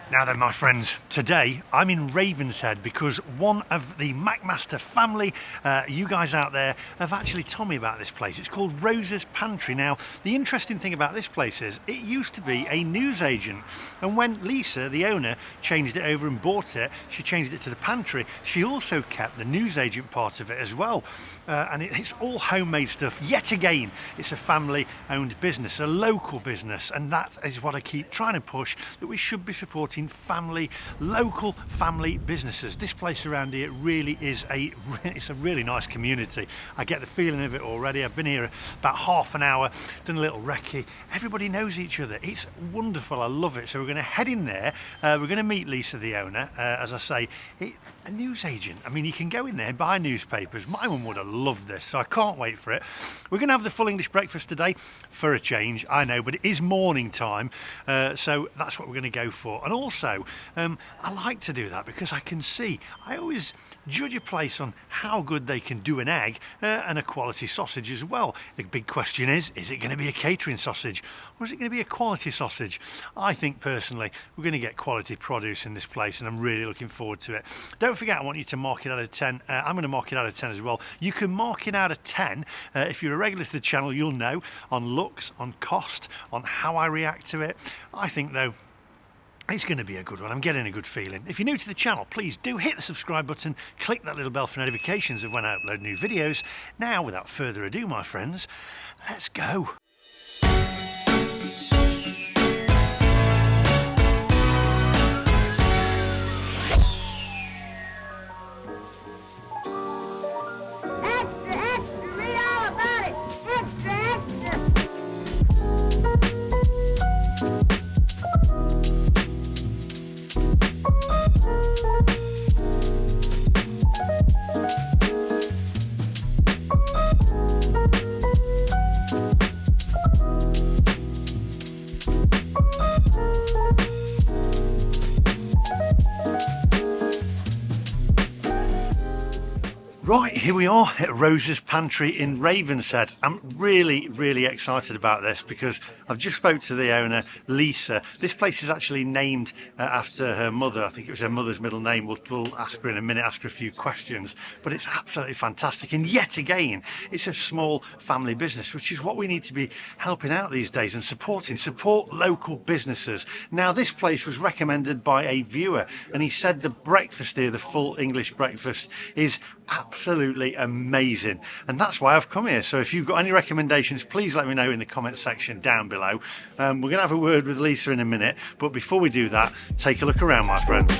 Now then, my friends, today I'm in Ravenshead because one of the MacMaster family, you guys out there, have actually told me about this place. It's called Roses Pantry. Now, the interesting thing about this place is it used to be a newsagent, and when Lisa, the owner, changed it over and bought it, she changed it to the pantry. She also kept the newsagent part of it as well, and it's all homemade stuff. Yet again, it's a family-owned business, a local business, and that is what I keep trying to push, that we should be supporting local family businesses. This place around here really is it's a really nice community. I get the feeling of it already. I've been here about half an hour, done a little recce. Everybody knows each other. It's wonderful. I love it. So we're going to head in there. We're going to meet Lisa, the owner. As I say, a newsagent. I mean, you can go in there and buy newspapers. My mum would have loved this, so I can't wait for it. We're going to have the full English breakfast today, for a change, I know, but it is morning time, so that's what we're going to go for. And also, I like to do that because I can see, I always judge a place on how good they can do an egg and a quality sausage as well. The big question is it going to be a catering sausage or is it going to be a quality sausage? I think personally we're going to get quality produce in this place, and I'm really looking forward to it. Don't forget, I want you to mark it out of 10. I'm going to mark it out of 10 as well. You can mark it out of 10 if you're a regular to the channel. You'll know on looks, on cost, on how I react to it. I think though it's going to be a good one. I'm getting a good feeling. If you're new to the channel, please do hit the subscribe button, click that little bell for notifications of when I upload new videos. Now, without further ado, my friends, let's go. Right, here we are at Roses Pantry in Ravenshead. I'm really excited about this because I've just spoke to the owner, Lisa. This place is actually named after her mother. I think it was her mother's middle name. We'll ask her in a minute, ask her a few questions. But it's absolutely fantastic. And yet again, it's a small family business, which is what we need to be helping out these days and supporting. Support local businesses. Now, this place was recommended by a viewer, and he said the breakfast here, the full English breakfast, is absolutely amazing, and that's why I've come here. So if you've got any recommendations, please let me know in the comment section down below. We're going to have a word with Lisa in a minute, but before we do that, take a look around, my friends.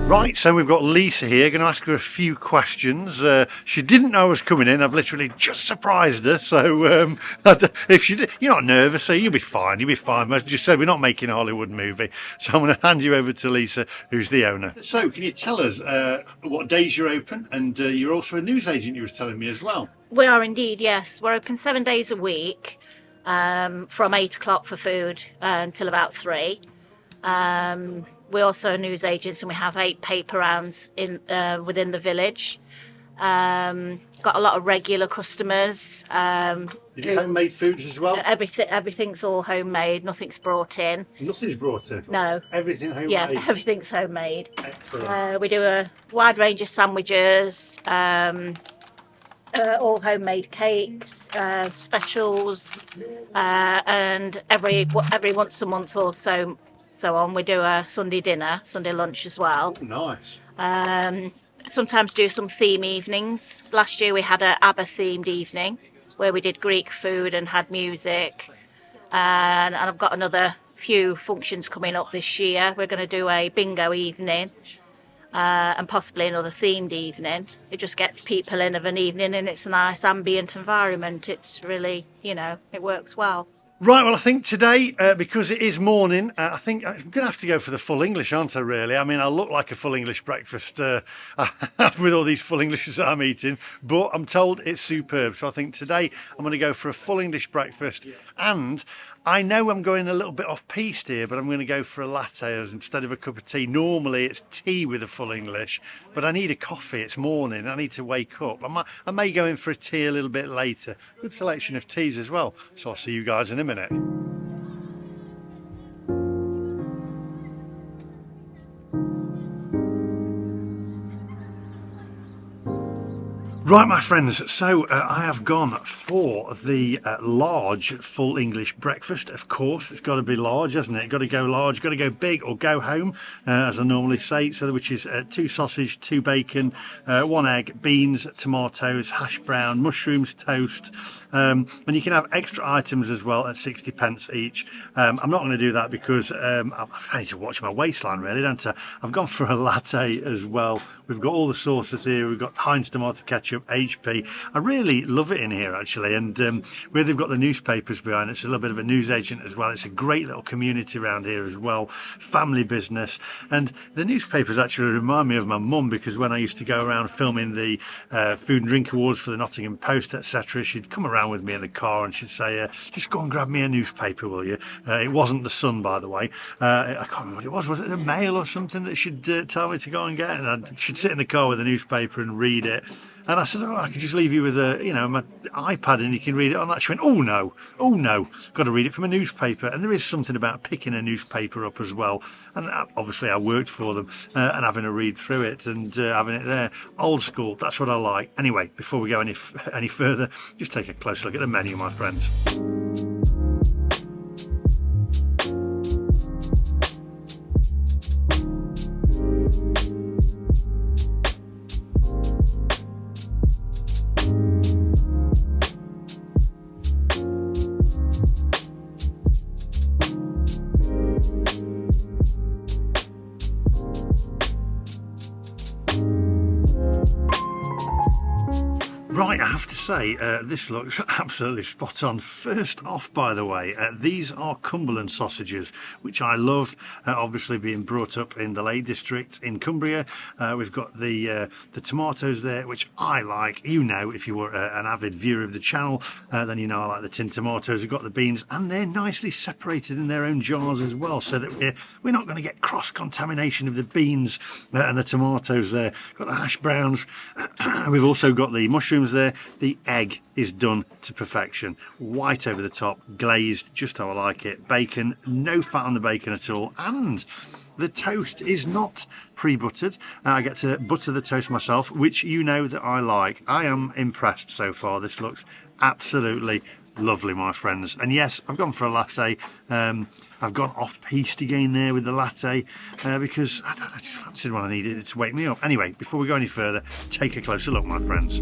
Right, so we've got Lisa here. Going to ask her a few questions. She didn't know I was coming in. I've literally just surprised her. So if she did, you're not nervous, so you'll be fine. You'll be fine. As you said, we're not making a Hollywood movie. So I'm going to hand you over to Lisa, who's the owner. So can you tell us what days you're open? And you're also a newsagent, you were telling me as well. We are indeed, yes. We're open 7 days a week, from 8 o'clock for food until about 3. We're also news agents, and we have 8 paper rounds in within the village. Got a lot of regular customers. Is it homemade foods as well? Everything's all homemade. Nothing's brought in. Nothing's brought in? No. Everything homemade? Yeah, everything's homemade. Excellent. We do a wide range of sandwiches, all homemade cakes, specials, and every once a month or so on, we do a Sunday dinner, Sunday lunch as well. Nice. Sometimes do some theme evenings. Last year we had a ABBA themed evening where we did Greek food and had music, and I've got another few functions coming up this year. We're going to do a bingo evening, and possibly another themed evening. It just gets people in of an evening, and it's a nice ambient environment. It's really, it works well. Right, well, I think today, because it is morning, I think I'm going to have to go for the full English, aren't I, really? I mean, I look like a full English breakfast with all these full Englishes that I'm eating, but I'm told it's superb. So I think today I'm going to go for a full English breakfast, and I know I'm going a little bit off-piste here, but I'm going to go for a latte instead of a cup of tea. Normally it's tea with a full English, but I need a coffee. It's morning. I need to wake up. I may go in for a tea a little bit later. Good selection of teas as well. So I'll see you guys in a minute. Right, my friends, so I have gone for the large full English breakfast. Of course, it's got to be large, hasn't it? Got to go large, got to go big or go home, as I normally say. So, which is 2 sausage, 2 bacon, 1 egg, beans, tomatoes, hash brown, mushrooms, toast, and you can have extra items as well at 60p each. I'm not going to do that because I need to watch my waistline, really, don't I? I've gone for a latte as well. We've got all the sauces here. We've got Heinz tomato ketchup, HP. I really love it in here, actually, and where they've got the newspapers behind, it's a little bit of a newsagent as well. It's a great little community around here as well, family business, and the newspapers actually remind me of my mum, because when I used to go around filming the Food and Drink Awards for the Nottingham Post, etc., she'd come around with me in the car and she'd say, just go and grab me a newspaper, will you? It wasn't the Sun, by the way. I can't remember what it was it the Mail or something that she'd tell me to go and get? And she'd sit in the car with a newspaper and read it. And I said, I could just leave you with my iPad and you can read it on that. She went, oh no, got to read it from a newspaper. And there is something about picking a newspaper up as well. And obviously I worked for them and having a read through it and having it there. Old school, that's what I like. Anyway, before we go any further, just take a close look at the menu, my friends. Right, I have to say, this looks absolutely spot on. First off, by the way, these are Cumberland sausages, which I love, obviously being brought up in the Lake District in Cumbria. We've got the tomatoes there, which I like. You know, if you were an avid viewer of the channel, then you know I like the tin tomatoes. We've got the beans, and they're nicely separated in their own jars as well, so that we're not going to get cross-contamination of the beans and the tomatoes there. Got the hash browns. We've also got the mushrooms there. The egg is done to perfection, white over the top, glazed just how I like it. Bacon, no fat on the bacon at all, and the toast is not pre-buttered. I get to butter the toast myself, which you know that I like. I am impressed so far. This looks absolutely lovely, my friends. And yes, I've gone for a latte. I've gone off-piste again there with the latte because I just fancied one. I needed it to wake me up. Anyway, before we go any further, take a closer look, my friends.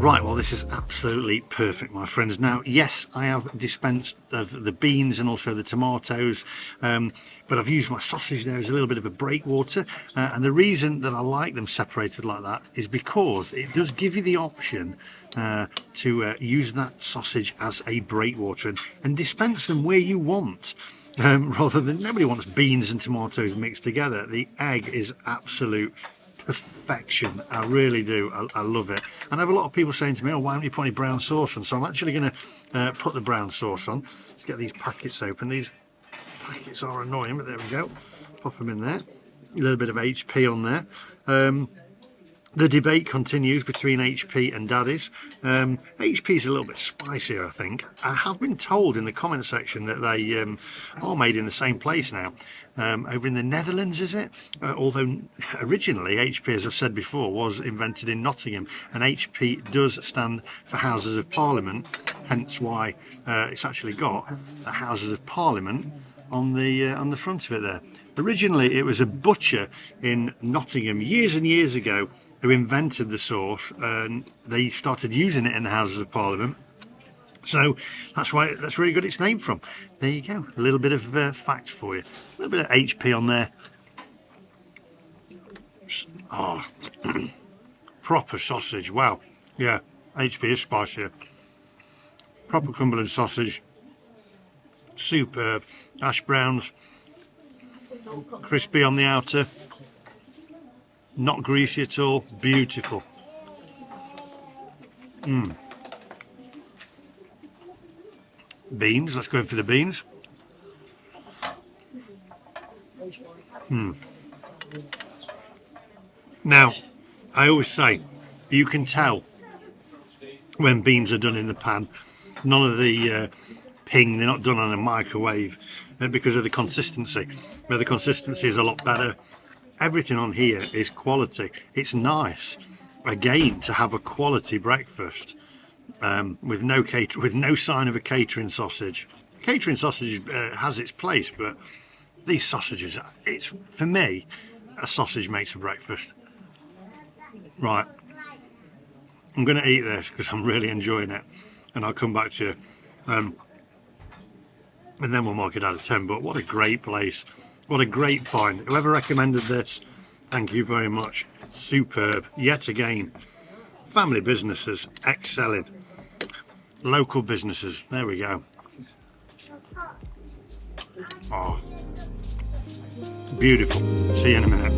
Right, well, this is absolutely perfect, my friends. Now, yes, I have dispensed of the beans and also the tomatoes, but I've used my sausage there as a little bit of a breakwater. And the reason that I like them separated like that is because it does give you the option to use that sausage as a breakwater and dispense them where you want. Rather than, nobody wants beans and tomatoes mixed together. The egg is absolute perfection. I really do. I love it. And I have a lot of people saying to me, oh, why don't you put any brown sauce on? So I'm actually going to put the brown sauce on. Let's get these packets open. These packets are annoying, but there we go. Pop them in there. A little bit of HP on there. The debate continues between HP and Daddy's. HP is a little bit spicier, I think. I have been told in the comment section that they are made in the same place now. Over in the Netherlands, is it? Although originally HP, as I've said before, was invented in Nottingham, and HP does stand for Houses of Parliament, hence why it's actually got the Houses of Parliament on the front of it there. Originally, it was a butcher in Nottingham years and years ago who invented the sauce, and they started using it in the Houses of Parliament. So that's where you got its name from. There you go, a little bit of facts for you. A little bit of HP on there. Oh, proper sausage, wow. Yeah, HP is spicier. Proper Cumberland sausage. Superb. Hash browns. Crispy on the outer. Not greasy at all. Beautiful. Beans, let's go in for the beans. Now, I always say, you can tell when beans are done in the pan. None of the ping, they're not done on a microwave because of the consistency. Where the consistency is a lot better. Everything on here is quality. It's nice, again, to have a quality breakfast. With no sign of a catering sausage. Catering sausage has its place, but these sausages, it's, for me, a sausage makes a breakfast. Right, I'm going to eat this because I'm really enjoying it, and I'll come back to you, and then we'll mark it out of 10. But what a great place, what a great find. Whoever recommended this, thank you very much. Superb, yet again. Family businesses excelling. Local businesses, there we go. Oh, beautiful. See you in a minute.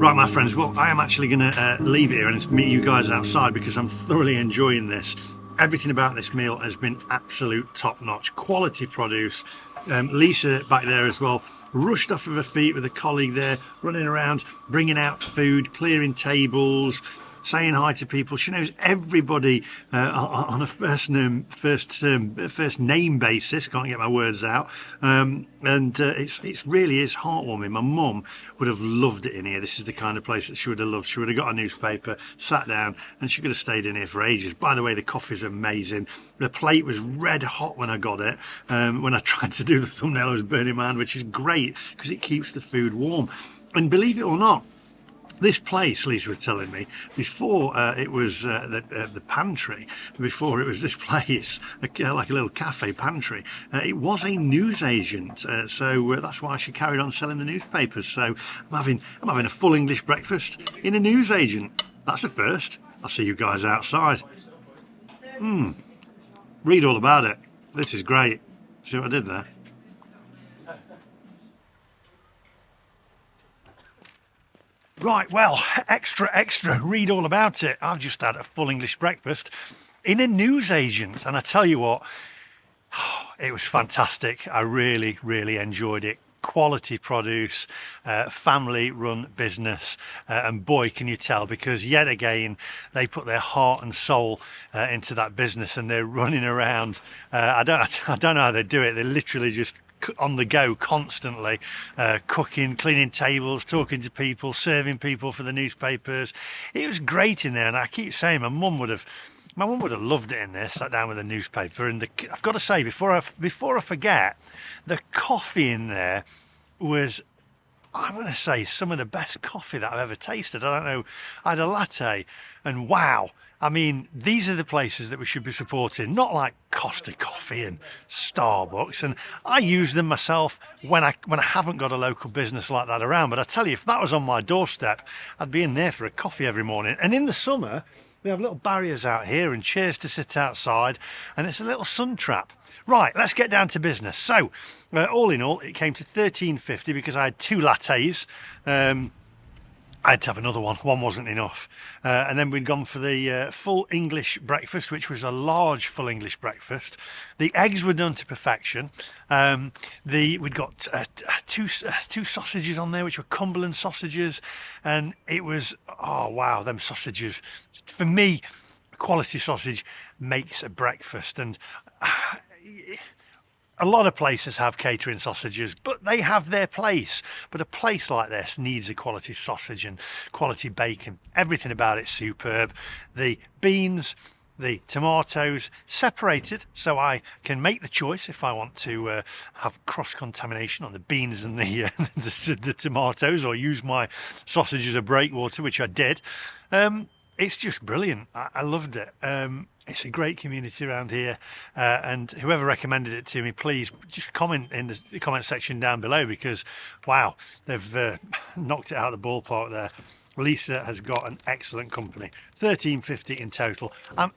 Right, my friends, well, I am actually going to leave it here and meet you guys outside because I'm thoroughly enjoying this. Everything about this meal has been absolute top-notch. Quality produce. Lisa back there as well, rushed off of her feet with a colleague there, running around, bringing out food, clearing tables, saying hi to people. She knows everybody on a first name basis. Can't get my words out. It really is heartwarming. My mum would have loved it in here. This is the kind of place that she would have loved. She would have got a newspaper, sat down, and she could have stayed in here for ages. By the way, the coffee's amazing. The plate was red hot when I got it. When I tried to do the thumbnail, I was burning my hand, which is great because it keeps the food warm. And believe it or not, this place, Lisa was telling me, before it was the pantry, before it was this place, like a little cafe pantry, it was a newsagent. So that's why she carried on selling the newspapers. So I'm having a full English breakfast in a newsagent. That's a first. I'll see you guys outside. Read all about it. This is great. See what I did there? Right, well, extra, read all about it. I've just had a full English breakfast in a newsagent, and I tell you what, it was fantastic. I really enjoyed it. Quality produce, family run business, and boy can you tell, because yet again they put their heart and soul into that business, and they're running around. I don't know how they do it. They're literally just on the go constantly, cooking, cleaning tables, talking to people, serving people for the newspapers. It was great in there, and I keep saying my mum would have loved it in there, sat down with a newspaper. And I've got to say, before I forget, the coffee in there was, I'm going to say, some of the best coffee that I've ever tasted. I don't know, I had a latte, and wow, I mean, these are the places that we should be supporting, not like Costa Coffee and Starbucks. And I use them myself when I haven't got a local business like that around. But I tell you, if that was on my doorstep, I'd be in there for a coffee every morning. And in the summer, we have little barriers out here and chairs to sit outside, and it's a little sun trap. Right, let's get down to business. So, all in all, it came to £13.50 because I had 2 lattes. I had to have another one. One wasn't enough. And then we'd gone for the full English breakfast, which was a large full English breakfast. The eggs were done to perfection. We'd got two sausages on there, which were Cumberland sausages. And it was, oh, wow, them sausages. For me, quality sausage makes a breakfast. And a lot of places have catering sausages, but they have their place. But a place like this needs a quality sausage and quality bacon. Everything about it superb. The beans, the tomatoes separated, so I can make the choice if I want to have cross-contamination on the beans and the tomatoes, or use my sausage as a breakwater, which I did. It's just brilliant. I loved it. It's a great community around here, and whoever recommended it to me, please just comment in the comment section down below, because wow, they've knocked it out of the ballpark there. Lisa has got an excellent company. £13.50 in total. I'm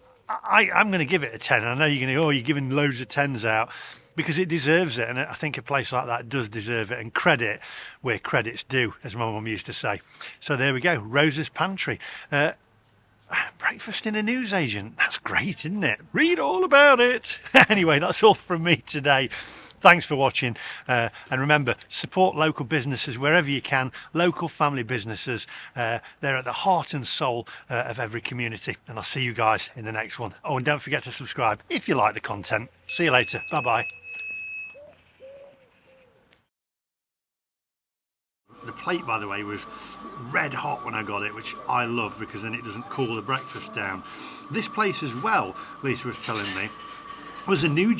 going to give it a 10. I know you're going to, you're giving loads of 10s out, because it deserves it, and I think a place like that does deserve it, and credit where credit's due, as my mum used to say. So there we go, Roses Pantry. Breakfast in a newsagent. That's great, isn't it? Read all about it. Anyway, that's all from me today. Thanks for watching, and remember, support local businesses wherever you can. Local family businesses, they're at the heart and soul of every community. And I'll see you guys in the next one. Oh, and don't forget to subscribe if you like the content. See you later. Bye bye. The plate, by the way, was red hot when I got it, which I love, because then it doesn't cool the breakfast down. This place as well, Lisa was telling me, was a nude